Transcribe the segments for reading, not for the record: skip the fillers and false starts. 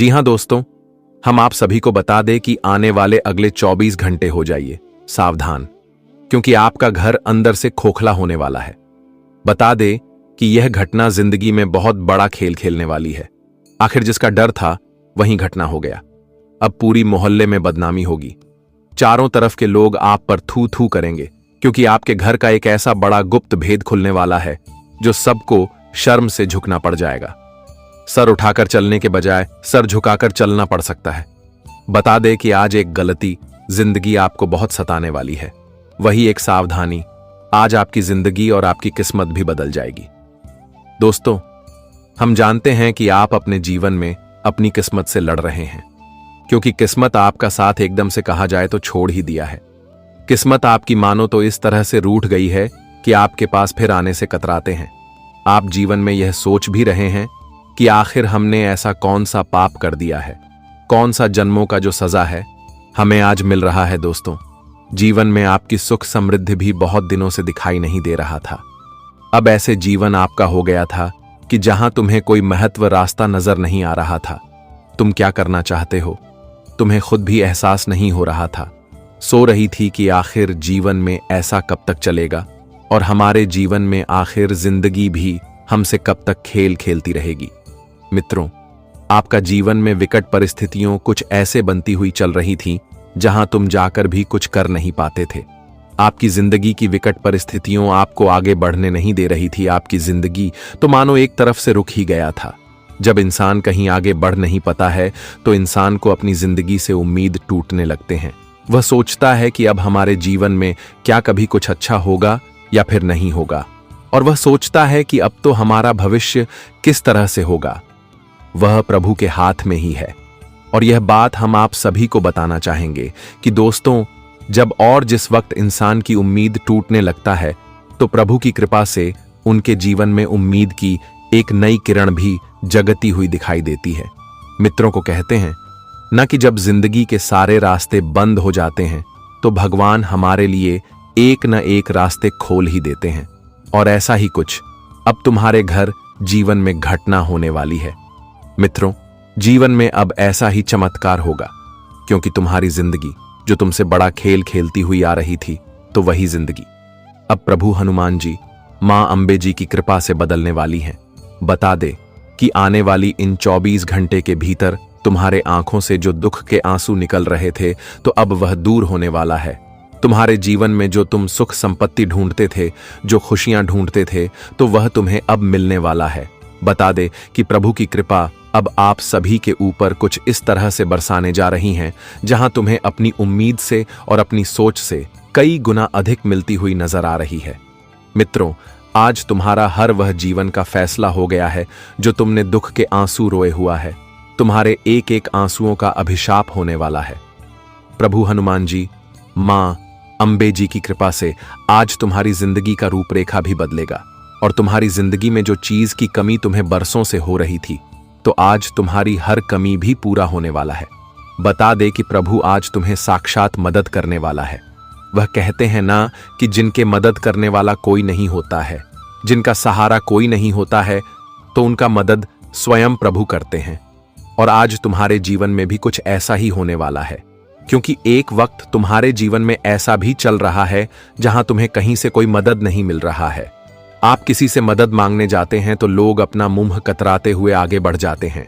जी हाँ दोस्तों, हम आप सभी को बता दें कि आने वाले अगले 24 घंटे हो जाइए सावधान, क्योंकि आपका घर अंदर से खोखला होने वाला है। बता दें कि यह घटना जिंदगी में बहुत बड़ा खेल खेलने वाली है। आखिर जिसका डर था वही घटना हो गया। अब पूरी मोहल्ले में बदनामी होगी। चारों तरफ के लोग आप पर थू थू करेंगे, क्योंकि आपके घर का एक ऐसा बड़ा गुप्त भेद खुलने वाला है जो सबको शर्म से झुकना पड़ जाएगा। सर उठाकर चलने के बजाय सर झुकाकर चलना पड़ सकता है। बता दे कि आज एक गलती जिंदगी आपको बहुत सताने वाली है। वही एक सावधानी आज आपकी जिंदगी और आपकी किस्मत भी बदल जाएगी। दोस्तों, हम जानते हैं कि आप अपने जीवन में अपनी किस्मत से लड़ रहे हैं, क्योंकि किस्मत आपका साथ एकदम से कहा जाए तो छोड़ ही दिया है। किस्मत आपकी मानो तो इस तरह से रूठ गई है कि आपके पास फिर आने से कतराते हैं। आप जीवन में यह सोच भी रहे हैं कि आखिर हमने ऐसा कौन सा पाप कर दिया है, कौन सा जन्मों का जो सजा है हमें आज मिल रहा है। दोस्तों, जीवन में आपकी सुख समृद्धि भी बहुत दिनों से दिखाई नहीं दे रहा था। अब ऐसे जीवन आपका हो गया था कि जहां तुम्हें कोई महत्व रास्ता नजर नहीं आ रहा था। तुम क्या करना चाहते हो तुम्हें खुद भी एहसास नहीं हो रहा था। सो रही थी कि आखिर जीवन में ऐसा कब तक चलेगा, और हमारे जीवन में आखिर जिंदगी भी हमसे कब तक खेल खेलती रहेगी। मित्रों, आपका जीवन में विकट परिस्थितियों कुछ ऐसे बनती हुई चल रही थी जहां तुम जाकर भी कुछ कर नहीं पाते थे। आपकी जिंदगी की विकट परिस्थितियों आपको आगे बढ़ने नहीं दे रही थी। आपकी जिंदगी तो मानो एक तरफ से रुक ही गया था। जब इंसान कहीं आगे बढ़ नहीं पाता है तो इंसान को अपनी जिंदगी से उम्मीद टूटने लगते हैं। वह सोचता है कि अब हमारे जीवन में क्या कभी कुछ अच्छा होगा या फिर नहीं होगा, और वह सोचता है कि अब तो हमारा भविष्य किस तरह से होगा। वह प्रभु के हाथ में ही है। और यह बात हम आप सभी को बताना चाहेंगे कि दोस्तों, जब और जिस वक्त इंसान की उम्मीद टूटने लगता है तो प्रभु की कृपा से उनके जीवन में उम्मीद की एक नई किरण भी जगती हुई दिखाई देती है। मित्रों को कहते हैं न कि जब जिंदगी के सारे रास्ते बंद हो जाते हैं तो भगवान हमारे लिए एक न एक रास्ते खोल ही देते हैं। और ऐसा ही कुछ अब तुम्हारे घर जीवन में घटना होने वाली है। मित्रों, जीवन में अब ऐसा ही चमत्कार होगा, क्योंकि तुम्हारी जिंदगी जो तुमसे बड़ा खेल खेलती हुई आ रही थी, तो वही जिंदगी अब प्रभु हनुमान जी, मां अंबे जी की कृपा से बदलने वाली है। बता दे कि आने वाली इन 24 घंटे के भीतर तुम्हारे आंखों से जो दुख के आंसू निकल रहे थे तो अब वह दूर होने वाला है। तुम्हारे जीवन में जो तुम सुख संपत्ति ढूंढते थे, जो खुशियां ढूंढते थे, तो वह तुम्हें अब मिलने वाला है। बता दे कि प्रभु की कृपा अब आप सभी के ऊपर कुछ इस तरह से बरसाने जा रही हैं जहां तुम्हें अपनी उम्मीद से और अपनी सोच से कई गुना अधिक मिलती हुई नजर आ रही है। मित्रों, आज तुम्हारा हर वह जीवन का फैसला हो गया है जो तुमने दुख के आंसू रोए हुआ है। तुम्हारे एक एक आंसुओं का अभिशाप होने वाला है। प्रभु हनुमान जी, मां अंबे जी की कृपा से आज तुम्हारी जिंदगी का रूपरेखा भी बदलेगा, और तुम्हारी जिंदगी में जो चीज की कमी तुम्हें बरसों से हो रही थी, तो आज तुम्हारी हर कमी भी पूरा होने वाला है। बता दे कि प्रभु आज तुम्हें साक्षात मदद करने वाला है। वह कहते हैं ना कि जिनके मदद करने वाला कोई नहीं होता है, जिनका सहारा कोई नहीं होता है, तो उनका मदद स्वयं प्रभु करते हैं। और आज तुम्हारे जीवन में भी कुछ ऐसा ही होने वाला है, क्योंकि एक वक्त तुम्हारे जीवन में ऐसा भी चल रहा है जहां तुम्हें कहीं से कोई मदद नहीं मिल रहा है। आप किसी से मदद मांगने जाते हैं तो लोग अपना मुंह कतराते हुए आगे बढ़ जाते हैं।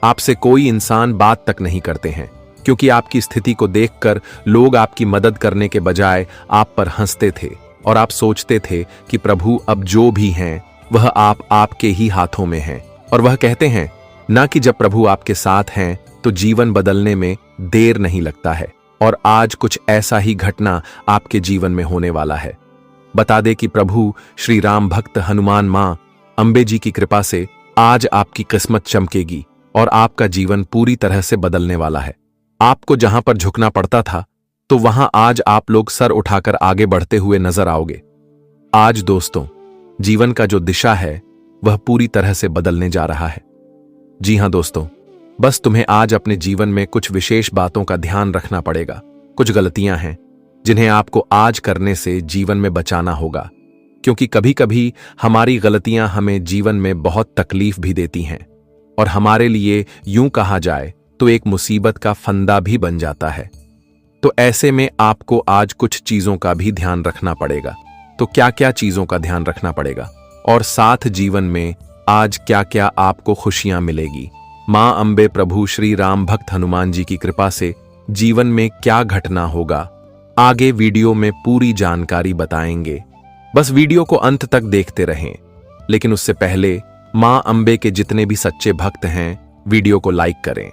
आपसे कोई इंसान बात तक नहीं करते हैं, क्योंकि आपकी स्थिति को देखकर लोग आपकी मदद करने के बजाय आप पर हंसते थे, और आप सोचते थे कि प्रभु अब जो भी हैं वह आपके ही हाथों में हैं। और वह कहते हैं ना कि जब प्रभु आपके साथ हैं तो जीवन बदलने में देर नहीं लगता है। और आज कुछ ऐसा ही घटना आपके जीवन में होने वाला है। बता दे कि प्रभु श्री राम भक्त हनुमान मां अंबे जी की कृपा से आज आपकी किस्मत चमकेगी और आपका जीवन पूरी तरह से बदलने वाला है। आपको जहां पर झुकना पड़ता था, तो वहां आज आप लोग सर उठाकर आगे बढ़ते हुए नजर आओगे। आज दोस्तों, जीवन का जो दिशा है वह पूरी तरह से बदलने जा रहा है। जी हां दोस्तों, बस तुम्हें आज अपने जीवन में कुछ विशेष बातों का ध्यान रखना पड़ेगा। कुछ गलतियां हैं जिन्हें आपको आज करने से जीवन में बचाना होगा, क्योंकि कभी कभी हमारी गलतियां हमें जीवन में बहुत तकलीफ भी देती हैं। और हमारे लिए यूं कहा जाए तो एक मुसीबत का फंदा भी बन जाता है। तो ऐसे में आपको आज कुछ चीजों का भी ध्यान रखना पड़ेगा। तो क्या क्या चीजों का ध्यान रखना पड़ेगा और साथ जीवन में आज क्या क्या आपको खुशियां मिलेगी, मां अंबे प्रभु श्री राम भक्त हनुमान जी की कृपा से जीवन में क्या घटना होगा, आगे वीडियो में पूरी जानकारी बताएंगे। बस वीडियो को अंत तक देखते रहें। लेकिन उससे पहले मां अंबे के जितने भी सच्चे भक्त हैं वीडियो को लाइक करें।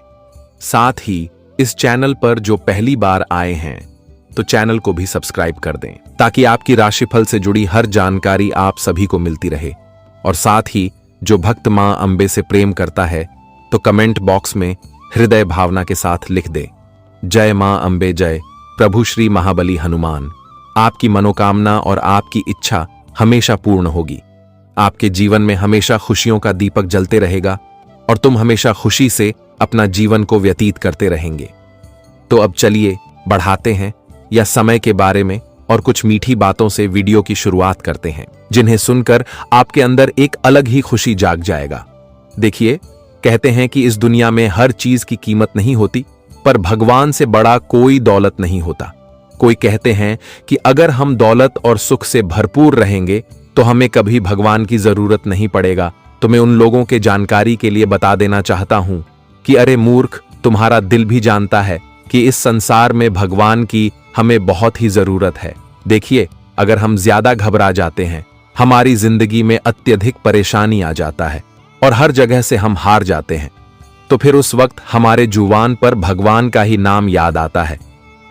साथ ही इस चैनल पर जो पहली बार आए हैं तो चैनल को भी सब्सक्राइब कर दें ताकि आपकी राशिफल से जुड़ी हर जानकारी आप सभी को मिलती रहे। और साथ ही जो भक्त मां अंबे से प्रेम करता है तो कमेंट बॉक्स में हृदय भावना के साथ लिख दे, जय मां अंबे जय, प्रभु श्री महाबली हनुमान। आपकी मनोकामना और आपकी इच्छा हमेशा पूर्ण होगी। आपके जीवन में हमेशा खुशियों का दीपक जलते रहेगा और तुम हमेशा खुशी से अपना जीवन को व्यतीत करते रहेंगे। तो अब चलिए बढ़ाते हैं या समय के बारे में और कुछ मीठी बातों से वीडियो की शुरुआत करते हैं, जिन्हें सुनकर आपके अंदर एक अलग ही खुशी जाग जाएगा। देखिए, कहते हैं कि इस दुनिया में हर चीज की कीमत नहीं होती, पर भगवान से बड़ा कोई दौलत नहीं होता। कोई कहते हैं कि अगर हम दौलत और सुख से भरपूर रहेंगे तो हमें कभी भगवान की जरूरत नहीं पड़ेगा। तो मैं उन लोगों के जानकारी के लिए बता देना चाहता हूं कि अरे मूर्ख, तुम्हारा दिल भी जानता है कि इस संसार में भगवान की हमें बहुत ही जरूरत है। देखिए, अगर हम ज्यादा घबरा जाते हैं, हमारी जिंदगी में अत्यधिक परेशानी आ जाता है और हर जगह से हम हार जाते हैं, तो फिर उस वक्त हमारे जुबान पर भगवान का ही नाम याद आता है।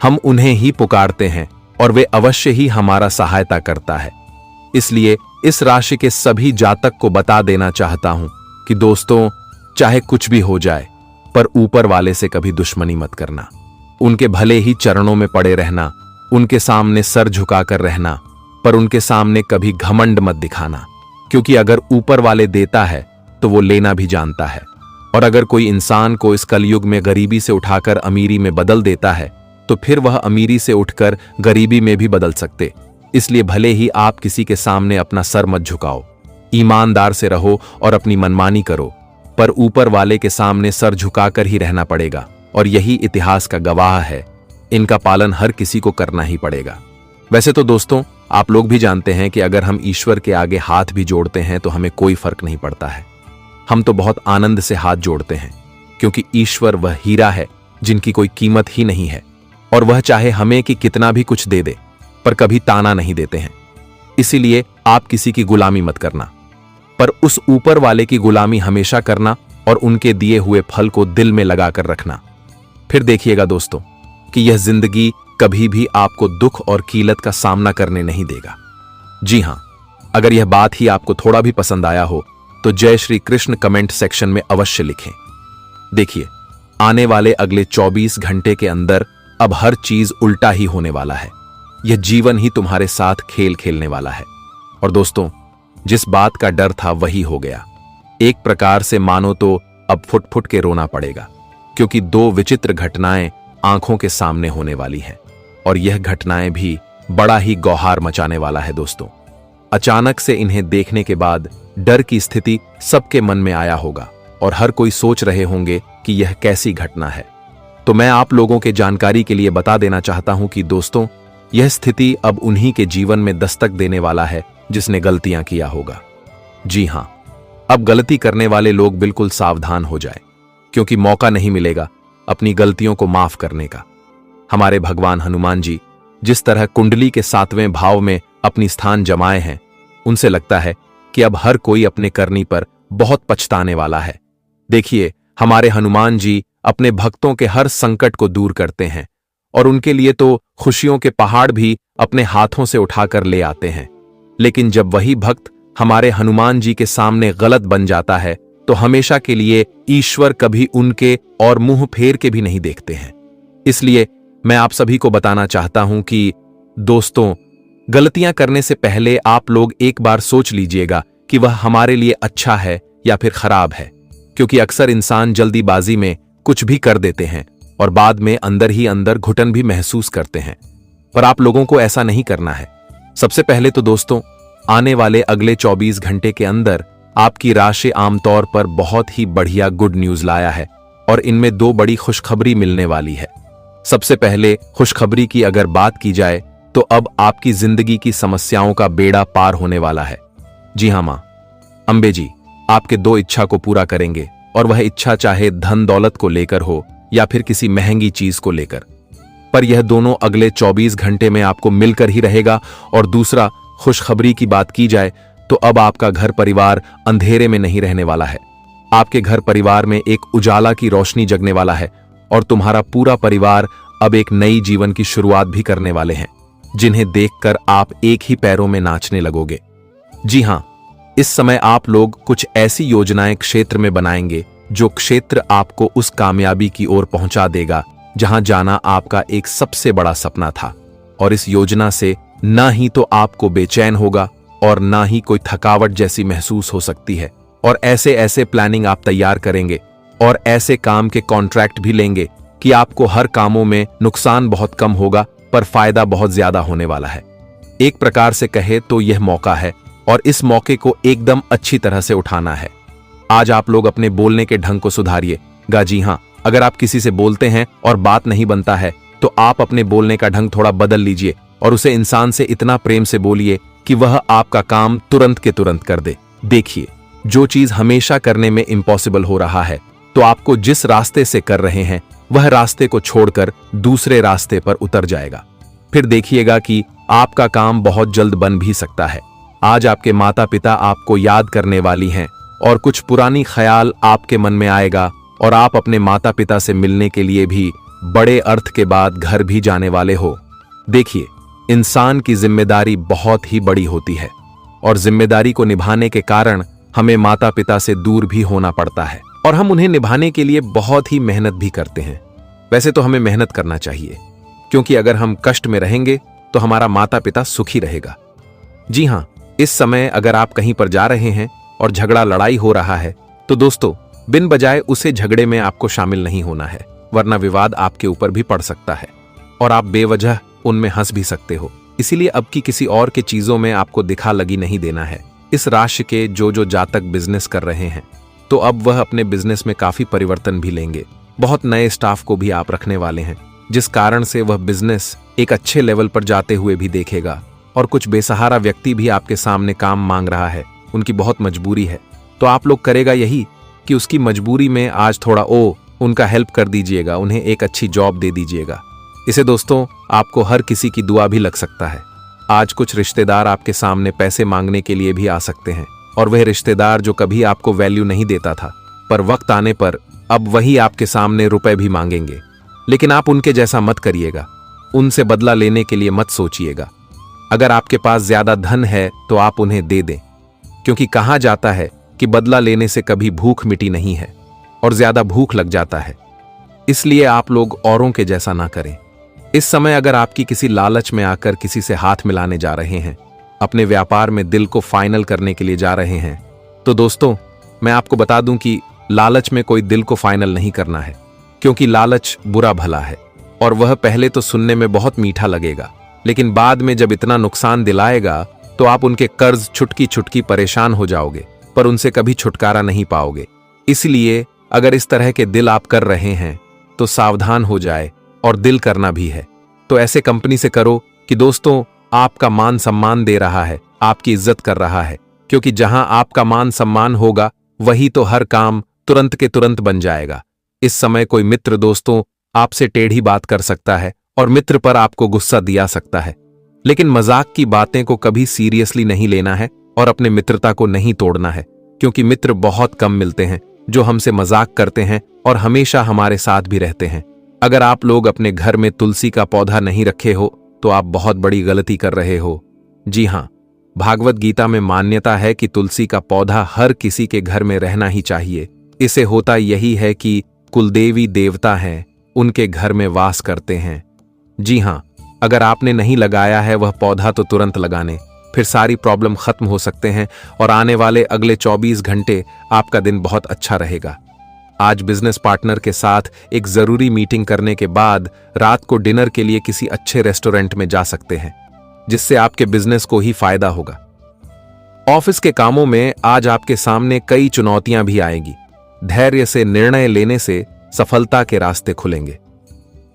हम उन्हें ही पुकारते हैं और वे अवश्य ही हमारा सहायता करता है। इसलिए इस राशि के सभी जातक को बता देना चाहता हूं कि दोस्तों, चाहे कुछ भी हो जाए, पर ऊपर वाले से कभी दुश्मनी मत करना। उनके भले ही चरणों में पड़े रहना, उनके सामने सर झुकाकर रहना, पर उनके सामने कभी घमंड मत दिखाना, क्योंकि अगर ऊपर वाले देता है तो वो लेना भी जानता है। और अगर कोई इंसान को इस कलयुग में गरीबी से उठाकर अमीरी में बदल देता है तो फिर वह अमीरी से उठकर गरीबी में भी बदल सकते। इसलिए भले ही आप किसी के सामने अपना सर मत झुकाओ, ईमानदार से रहो और अपनी मनमानी करो, पर ऊपर वाले के सामने सर झुकाकर ही रहना पड़ेगा। और यही इतिहास का गवाह है, इनका पालन हर किसी को करना ही पड़ेगा। वैसे तो दोस्तों, आप लोग भी जानते हैं कि अगर हम ईश्वर के आगे हाथ भी जोड़ते हैं तो हमें कोई फर्क नहीं पड़ता है। हम तो बहुत आनंद से हाथ जोड़ते हैं, क्योंकि ईश्वर वह हीरा है जिनकी कोई कीमत ही नहीं है, और वह चाहे हमें कि कितना भी कुछ दे दे, पर कभी ताना नहीं देते हैं। इसीलिए आप किसी की गुलामी मत करना, पर उस ऊपर वाले की गुलामी हमेशा करना और उनके दिए हुए फल को दिल में लगाकर रखना। फिर देखिएगा दोस्तों कि यह जिंदगी कभी भी आपको दुख और कीलत का सामना करने नहीं देगा। जी हां, अगर यह बात ही आपको थोड़ा भी पसंद आया हो तो जय श्री कृष्ण कमेंट सेक्शन में अवश्य लिखें। देखिए, आने वाले अगले 24 घंटे के अंदर अब हर चीज उल्टा ही होने वाला है। यह जीवन ही तुम्हारे साथ खेल खेलने वाला है। और दोस्तों, जिस बात का डर था वही हो गया। एक प्रकार से मानो तो अब फुट फुट के रोना पड़ेगा, क्योंकि दो विचित्र घटनाएं आंखों के सामने होने वाली हैं, और यह घटनाएं भी बड़ा ही गौहार मचाने वाला है। दोस्तों, अचानक से इन्हें देखने के बाद डर की स्थिति सबके मन में आया होगा और हर कोई सोच रहे होंगे कि यह कैसी घटना है। तो मैं आप लोगों के जानकारी के लिए बता देना चाहता हूं कि दोस्तों, यह स्थिति अब उन्हीं के जीवन में दस्तक देने वाला है जिसने गलतियां किया होगा। जी हां, अब गलती करने वाले लोग बिल्कुल सावधान हो जाए, क्योंकि मौका नहीं मिलेगा अपनी गलतियों को माफ करने का। हमारे भगवान हनुमान जी जिस तरह कुंडली के 7वें भाव में अपनी स्थान जमाए हैं, उनसे लगता है कि अब हर कोई अपने करनी पर बहुत पछताने वाला है। देखिए, हमारे हनुमान जी अपने भक्तों के हर संकट को दूर करते हैं और उनके लिए तो खुशियों के पहाड़ भी अपने हाथों से उठाकर ले आते हैं। लेकिन जब वही भक्त हमारे हनुमान जी के सामने गलत बन जाता है तो हमेशा के लिए ईश्वर कभी उनके और मुंह फेर के भी नहीं देखते हैं। इसलिए मैं आप सभी को बताना चाहता हूं कि दोस्तों, गलतियां करने से पहले आप लोग एक बार सोच लीजिएगा कि वह हमारे लिए अच्छा है या फिर खराब है, क्योंकि अक्सर इंसान जल्दीबाजी में कुछ भी कर देते हैं और बाद में अंदर ही अंदर घुटन भी महसूस करते हैं। पर आप लोगों को ऐसा नहीं करना है। सबसे पहले तो दोस्तों, आने वाले अगले 24 घंटे के अंदर आपकी राशि आमतौर पर बहुत ही बढ़िया गुड न्यूज लाया है और इनमें दो बड़ी खुशखबरी मिलने वाली है। सबसे पहले खुशखबरी की अगर बात की जाए तो अब आपकी जिंदगी की समस्याओं का बेड़ा पार होने वाला है। जी हां मां, अंबे जी आपके दो इच्छा को पूरा करेंगे और वह इच्छा चाहे धन दौलत को लेकर हो या फिर किसी महंगी चीज को लेकर, पर यह दोनों अगले 24 घंटे में आपको मिलकर ही रहेगा। और दूसरा खुशखबरी की बात की जाए तो अब आपका घर परिवार अंधेरे में नहीं रहने वाला है। आपके घर परिवार में एक उजाला की रोशनी जगने वाला है और तुम्हारा पूरा परिवार अब एक नई जीवन की शुरुआत भी करने वाले हैं, जिन्हें देखकर आप एक ही पैरों में नाचने लगोगे। जी हां, इस समय आप लोग कुछ ऐसी योजनाएं क्षेत्र में बनाएंगे जो क्षेत्र आपको उस कामयाबी की ओर पहुंचा देगा जहां जाना आपका एक सबसे बड़ा सपना था। और इस योजना से ना ही तो आपको बेचैन होगा और ना ही कोई थकावट जैसी महसूस हो सकती है। और ऐसे ऐसे प्लानिंग आप तैयार करेंगे और ऐसे काम के कॉन्ट्रैक्ट भी लेंगे कि आपको हर कामों में नुकसान बहुत कम होगा पर फायदा बहुत ज्यादा होने वाला है। एक प्रकार से कहे तो यह मौका है और इस मौके को एकदम अच्छी तरह से उठाना है। आज आप लोग अपने बोलने के ढंग को सुधारिएगा। जी हां, अगर आप किसी से बोलते हैं और बात नहीं बनता है तो आप अपने बोलने का ढंग थोड़ा बदल लीजिए और उसे इंसान से इतना प्रेम से बोलिए कि वह आपका काम तुरंत के तुरंत कर दे। देखिए, जो चीज हमेशा करने में इम्पॉसिबल हो रहा है तो आपको जिस रास्ते से कर रहे हैं वह रास्ते को छोड़कर दूसरे रास्ते पर उतर जाएगा। फिर देखिएगा कि आपका काम बहुत जल्द बन भी सकता है। आज आपके माता पिता आपको याद करने वाली हैं और कुछ पुरानी ख्याल आपके मन में आएगा और आप अपने माता पिता से मिलने के लिए भी बड़े अर्थ के बाद घर भी जाने वाले हो। देखिए, इंसान की जिम्मेदारी बहुत ही बड़ी होती है और जिम्मेदारी को निभाने के कारण हमें माता पिता से दूर भी होना पड़ता है और हम उन्हें निभाने के लिए बहुत ही मेहनत भी करते हैं। वैसे तो हमें मेहनत करना चाहिए, क्योंकि अगर हम कष्ट में रहेंगे तो हमारा माता पिता सुखी रहेगा। जी हां, इस समय अगर आप कहीं पर जा रहे हैं और झगड़ा लड़ाई हो रहा है तो दोस्तों, बिन बजाय उसे झगड़े में आपको शामिल नहीं होना है, वरना विवाद आपके ऊपर भी पड़ सकता है और आप बेवजह उनमें हंस भी सकते हो। इसीलिए अब की किसी और के चीजों में आपको दिखा लगी नहीं देना है। इस राशि के जो जातक बिजनेस कर रहे हैं तो अब वह अपने बिजनेस में काफी परिवर्तन भी लेंगे। बहुत नए स्टाफ को भी आप रखने वाले हैं, जिस कारण से वह बिजनेस एक अच्छे लेवल पर जाते हुए भी देखेगा। और कुछ बेसहारा व्यक्ति भी आपके सामने काम मांग रहा है, उनकी बहुत मजबूरी है, तो आप लोग करेगा यही कि उसकी मजबूरी में आज थोड़ा उनका हेल्प कर दीजिएगा, उन्हें एक अच्छी जॉब दे दीजिएगा। इसे दोस्तों, आपको हर किसी की दुआ भी लग सकता है। आज कुछ रिश्तेदार आपके सामने पैसे मांगने के लिए भी आ सकते हैं और वह रिश्तेदार जो कभी आपको वैल्यू नहीं देता था, पर वक्त आने पर अब वही आपके सामने रुपए भी मांगेंगे। लेकिन आप उनके जैसा मत करिएगा, उनसे बदला लेने के लिए मत सोचिएगा। अगर आपके पास ज्यादा धन है तो आप उन्हें दे दें, क्योंकि कहा जाता है कि बदला लेने से कभी भूख मिटी नहीं है और ज्यादा भूख लग जाता है। इसलिए आप लोग औरों के जैसा ना करें। इस समय अगर आपकी किसी लालच में आकर किसी से हाथ मिलाने जा रहे हैं, अपने व्यापार में दिल को फाइनल करने के लिए जा रहे हैं, तो दोस्तों मैं आपको बता दूं कि लालच में कोई दिल को फाइनल नहीं करना है, क्योंकि लालच बुरा भला है और वह पहले तो सुनने में बहुत मीठा लगेगा, लेकिन बाद में जब इतना नुकसान दिलाएगा तो आप उनके कर्ज छुटकी छुटकी परेशान हो जाओगे, पर उनसे कभी छुटकारा नहीं पाओगे। इसलिए अगर इस तरह के दिल आप कर रहे हैं तो सावधान हो जाए, और दिल करना भी है तो ऐसे कंपनी से करो कि दोस्तों आपका मान सम्मान दे रहा है, आपकी इज्जत कर रहा है, क्योंकि जहां आपका मान सम्मान होगा वही तो हर काम तुरंत के तुरंत बन जाएगा। इस समय कोई मित्र दोस्तों आपसे टेढ़ी बात कर सकता है और मित्र पर आपको गुस्सा दिया सकता है, लेकिन मजाक की बातें को कभी सीरियसली नहीं लेना है और अपने मित्रता को नहीं तोड़ना है, क्योंकि मित्र बहुत कम मिलते हैं जो हमसे मजाक करते हैं और हमेशा हमारे साथ भी रहते हैं। अगर आप लोग अपने घर में तुलसी का पौधा नहीं रखे हो तो आप बहुत बड़ी गलती कर रहे हो। जी हां, भागवत गीता में मान्यता है कि तुलसी का पौधा हर किसी के घर में रहना ही चाहिए। इसे होता यही है कि कुलदेवी देवता हैं, उनके घर में वास करते हैं। जी हां, अगर आपने नहीं लगाया है वह पौधा तो तुरंत लगाने, फिर सारी प्रॉब्लम खत्म हो सकते हैं और आने वाले अगले 24 घंटे आपका दिन बहुत अच्छा रहेगा। आज बिजनेस पार्टनर के साथ एक जरूरी मीटिंग करने के बाद रात को डिनर के लिए किसी अच्छे रेस्टोरेंट में जा सकते हैं, जिससे आपके बिजनेस को ही फायदा होगा। ऑफिस के कामों में आज आपके सामने कई चुनौतियां भी आएंगी। धैर्य से निर्णय लेने से सफलता के रास्ते खुलेंगे।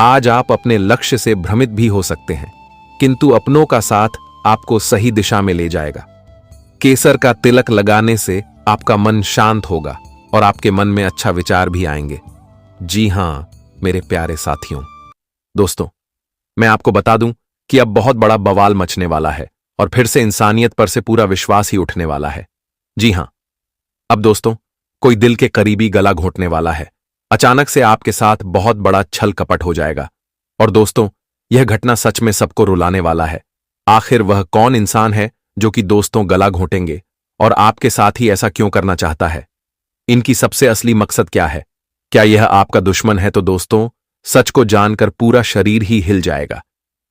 आज आप अपने लक्ष्य से भ्रमित भी हो सकते हैं, किंतु अपनों का साथ आपको सही दिशा में ले जाएगा। केसर का तिलक लगाने से आपका मन शांत होगा और आपके मन में अच्छा विचार भी आएंगे। जी हां मेरे प्यारे साथियों, दोस्तों, मैं आपको बता दूं कि अब बहुत बड़ा बवाल मचने वाला है और फिर से इंसानियत पर से पूरा विश्वास ही उठने वाला है। जी हां, अब दोस्तों, कोई दिल के करीबी गला घोंटने वाला है। अचानक से आपके साथ बहुत बड़ा छल कपट हो जाएगा। और दोस्तों, यह घटना सच में सबको रुलाने वाला है। आखिर वह कौन इंसान है जो कि दोस्तों गला घोंटेंगे और आपके साथ ही ऐसा क्यों करना चाहता है? इनकी सबसे असली मकसद क्या है? क्या यह आपका दुश्मन है? तो दोस्तों, सच को जानकर पूरा शरीर ही हिल जाएगा।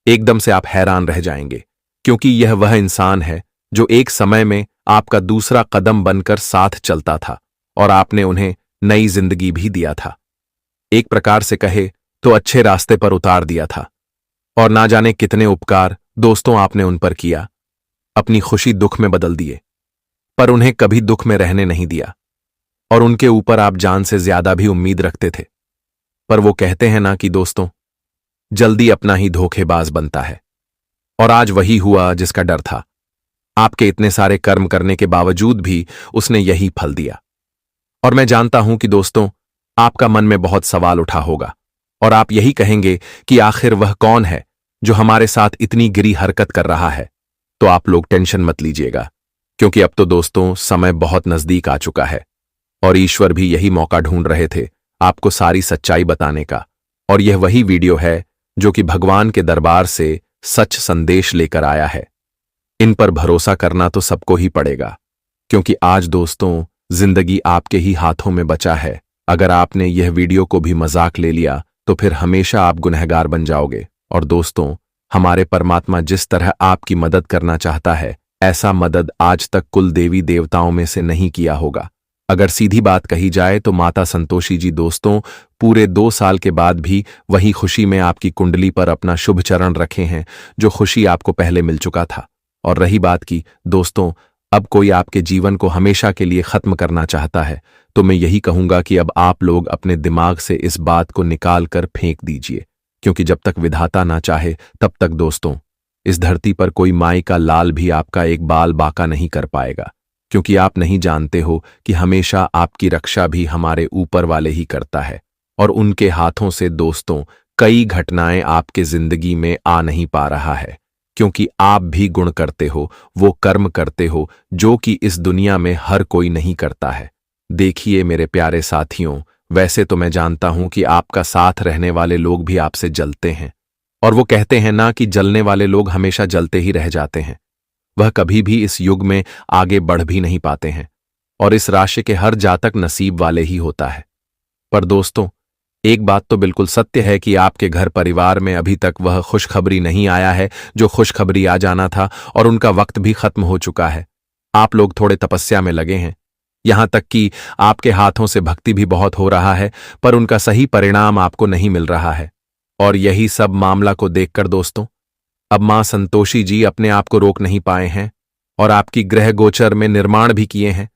एकदम से आप हैरान रह जाएंगे, क्योंकि यह वह इंसान है जो एक समय में आपका दूसरा कदम बनकर साथ चलता था और आपने उन्हें नई जिंदगी भी दिया था। एक प्रकार से कहे तो अच्छे रास्ते पर उतार दिया था। और ना जाने कितने उपकार दोस्तों आपने उन पर किया। अपनी खुशी दुख में बदल दिए, पर उन्हें कभी दुख में रहने नहीं दिया। और उनके ऊपर आप जान से ज्यादा भी उम्मीद रखते थे। पर वो कहते हैं ना कि दोस्तों, जल्दी अपना ही धोखेबाज बनता है। और आज वही हुआ जिसका डर था। आपके इतने सारे कर्म करने के बावजूद भी उसने यही फल दिया। और मैं जानता हूं कि दोस्तों, आपका मन में बहुत सवाल उठा होगा और आप यही कहेंगे कि आखिर वह कौन है जो हमारे साथ इतनी गिरी हरकत कर रहा है। तो आप लोग टेंशन मत लीजिएगा, क्योंकि अब तो दोस्तों समय बहुत नजदीक आ चुका है और ईश्वर भी यही मौका ढूंढ रहे थे आपको सारी सच्चाई बताने का। और यह वही वीडियो है जो कि भगवान के दरबार से सच संदेश लेकर आया है। इन पर भरोसा करना तो सबको ही पड़ेगा, क्योंकि आज दोस्तों जिंदगी आपके ही हाथों में बचा है। अगर आपने यह वीडियो को भी मजाक ले लिया तो फिर हमेशा आप गुनहगार बन जाओगे। और दोस्तों, हमारे परमात्मा जिस तरह आपकी मदद करना चाहता है, ऐसा मदद आज तक कुल देवी देवताओं में से नहीं किया होगा। अगर सीधी बात कही जाए तो माता संतोषी जी दोस्तों पूरे 2 साल के बाद भी वही खुशी में आपकी कुंडली पर अपना शुभ चरण रखे हैं, जो खुशी आपको पहले मिल चुका था। और रही बात की दोस्तों, अब कोई आपके जीवन को हमेशा के लिए खत्म करना चाहता है, तो मैं यही कहूंगा कि अब आप लोग अपने दिमाग से इस बात को निकाल कर फेंक दीजिए, क्योंकि जब तक विधाता ना चाहे तब तक दोस्तों इस धरती पर कोई माई का लाल भी आपका एक बाल बाका नहीं कर पाएगा। क्योंकि आप नहीं जानते हो कि हमेशा आपकी रक्षा भी हमारे ऊपर वाले ही करता है। और उनके हाथों से दोस्तों कई घटनाएं आपके जिंदगी में आ नहीं पा रहा है, क्योंकि आप भी गुण करते हो, वो कर्म करते हो जो कि इस दुनिया में हर कोई नहीं करता है। देखिए मेरे प्यारे साथियों, वैसे तो मैं जानता हूं कि आपका साथ रहने वाले लोग भी आपसे जलते हैं, और वो कहते हैं ना कि जलने वाले लोग हमेशा जलते ही रह जाते हैं। वह कभी भी इस युग में आगे बढ़ भी नहीं पाते हैं, और इस राशि के हर जातक नसीब वाले ही होता है। पर दोस्तों, एक बात तो बिल्कुल सत्य है कि आपके घर परिवार में अभी तक वह खुशखबरी नहीं आया है जो खुशखबरी आ जाना था, और उनका वक्त भी खत्म हो चुका है। आप लोग थोड़े तपस्या में लगे हैं, यहां तक कि आपके हाथों से भक्ति भी बहुत हो रहा है, पर उनका सही परिणाम आपको नहीं मिल रहा है। और यही सब मामला को देखकर दोस्तों अब मां संतोषी जी अपने आप को रोक नहीं पाए हैं और आपकी ग्रह गोचर में निर्माण भी किए हैं,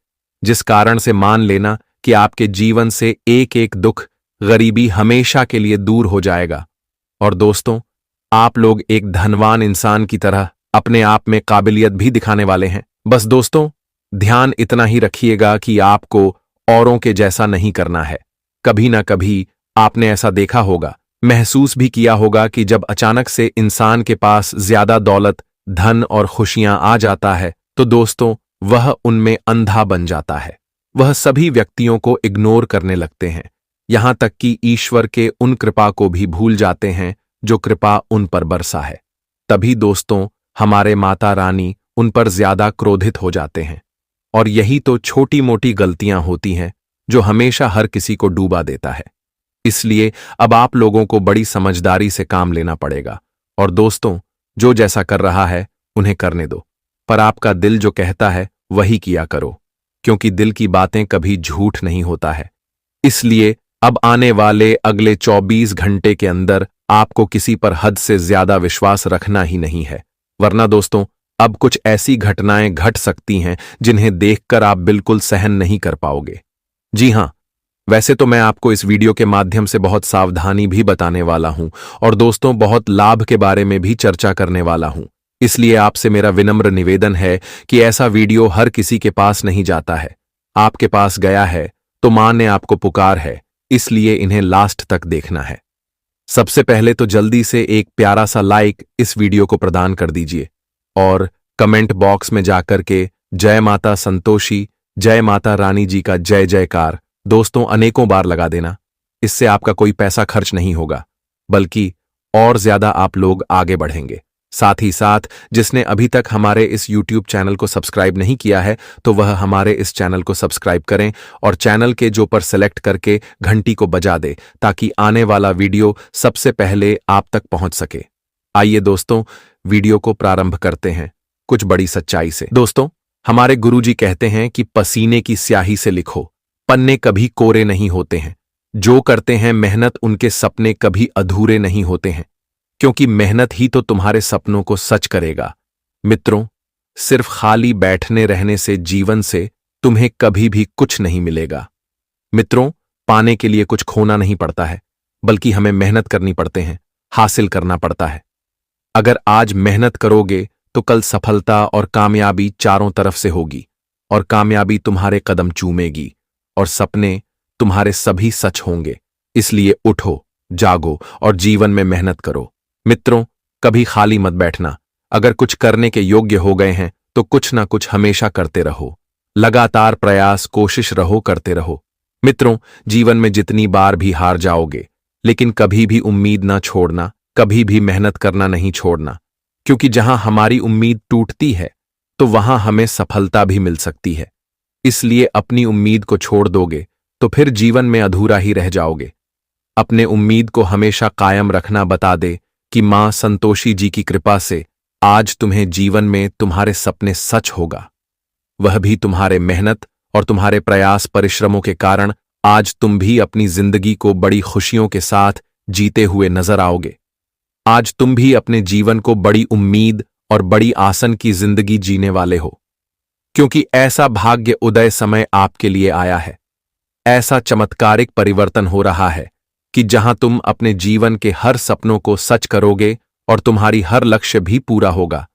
जिस कारण से मान लेना कि आपके जीवन से एक एक दुख गरीबी हमेशा के लिए दूर हो जाएगा। और दोस्तों, आप लोग एक धनवान इंसान की तरह अपने आप में काबिलियत भी दिखाने वाले हैं। बस दोस्तों, ध्यान इतना ही रखिएगा कि आपको औरों के जैसा नहीं करना है। कभी ना कभी आपने ऐसा देखा होगा, महसूस भी किया होगा कि जब अचानक से इंसान के पास ज्यादा दौलत, धन और खुशियां आ जाता है तो दोस्तों वह उनमें अंधा बन जाता है। वह सभी व्यक्तियों को इग्नोर करने लगते हैं, यहां तक कि ईश्वर के उन कृपा को भी भूल जाते हैं जो कृपा उन पर बरसा है। तभी दोस्तों हमारे माता रानी उन पर ज्यादा क्रोधित हो जाते हैं। और यही तो छोटी मोटी गलतियां होती हैं जो हमेशा हर किसी को डूबा देता है। इसलिए अब आप लोगों को बड़ी समझदारी से काम लेना पड़ेगा। और दोस्तों, जो जैसा कर रहा है उन्हें करने दो, पर आपका दिल जो कहता है वही किया करो, क्योंकि दिल की बातें कभी झूठ नहीं होता है। इसलिए अब आने वाले अगले 24 घंटे के अंदर आपको किसी पर हद से ज्यादा विश्वास रखना ही नहीं है, वरना दोस्तों अब कुछ ऐसी घटनाएं घट सकती हैं जिन्हें देखकर आप बिल्कुल सहन नहीं कर पाओगे। जी हां, वैसे तो मैं आपको इस वीडियो के माध्यम से बहुत सावधानी भी बताने वाला हूं और दोस्तों बहुत लाभ के बारे में भी चर्चा करने वाला हूं। इसलिए आपसे मेरा विनम्र निवेदन है कि ऐसा वीडियो हर किसी के पास नहीं जाता है। आपके पास गया है तो मां ने आपको पुकार है, इसलिए इन्हें लास्ट तक देखना है। सबसे पहले तो जल्दी से एक प्यारा सा लाइक इस वीडियो को प्रदान कर दीजिए और कमेंट बॉक्स में जाकर के जय माता संतोषी, जय माता रानी जी का जय जयकार दोस्तों अनेकों बार लगा देना। इससे आपका कोई पैसा खर्च नहीं होगा, बल्कि और ज्यादा आप लोग आगे बढ़ेंगे। साथ ही साथ जिसने अभी तक हमारे इस YouTube चैनल को सब्सक्राइब नहीं किया है तो वह हमारे इस चैनल को सब्सक्राइब करें और चैनल के जो पर सेलेक्ट करके घंटी को बजा दे ताकि आने वाला वीडियो सबसे पहले आप तक पहुंच सके। आइए दोस्तों, वीडियो को प्रारंभ करते हैं कुछ बड़ी सच्चाई से। दोस्तों, हमारे गुरुजी कहते हैं कि पसीने की स्याही से लिखो, पन्ने कभी कोरे नहीं होते हैं। जो करते हैं मेहनत, उनके सपने कभी अधूरे नहीं होते हैं, क्योंकि मेहनत ही तो तुम्हारे सपनों को सच करेगा। मित्रों, सिर्फ खाली बैठने रहने से जीवन से तुम्हें कभी भी कुछ नहीं मिलेगा। मित्रों, पाने के लिए कुछ खोना नहीं पड़ता है, बल्कि हमें मेहनत करनी पड़ते हैं, हासिल करना पड़ता है। अगर आज मेहनत करोगे तो कल सफलता और कामयाबी चारों तरफ से होगी और कामयाबी तुम्हारे कदम चूमेगी और सपने तुम्हारे सभी सच होंगे। इसलिए उठो, जागो और जीवन में मेहनत करो। मित्रों, कभी खाली मत बैठना। अगर कुछ करने के योग्य हो गए हैं तो कुछ ना कुछ हमेशा करते रहो। लगातार प्रयास, कोशिश रहो, करते रहो। मित्रों, जीवन में जितनी बार भी हार जाओगे, लेकिन कभी भी उम्मीद ना छोड़ना, कभी भी मेहनत करना नहीं छोड़ना, क्योंकि जहां हमारी उम्मीद टूटती है तो वहां हमें सफलता भी मिल सकती है। इसलिए अपनी उम्मीद को छोड़ दोगे तो फिर जीवन में अधूरा ही रह जाओगे। अपने उम्मीद को हमेशा कायम रखना बता दे कि मां संतोषी जी की कृपा से आज तुम्हें जीवन में तुम्हारे सपने सच होगा। वह भी तुम्हारे मेहनत और तुम्हारे प्रयास परिश्रमों के कारण आज तुम भी अपनी जिंदगी को बड़ी खुशियों के साथ जीते हुए नजर आओगे। आज तुम भी अपने जीवन को बड़ी उम्मीद और बड़ी आसन की जिंदगी जीने वाले हो, क्योंकि ऐसा भाग्य उदय समय आपके लिए आया है। ऐसा चमत्कारिक परिवर्तन हो रहा है कि जहां तुम अपने जीवन के हर सपनों को सच करोगे और तुम्हारी हर लक्ष्य भी पूरा होगा।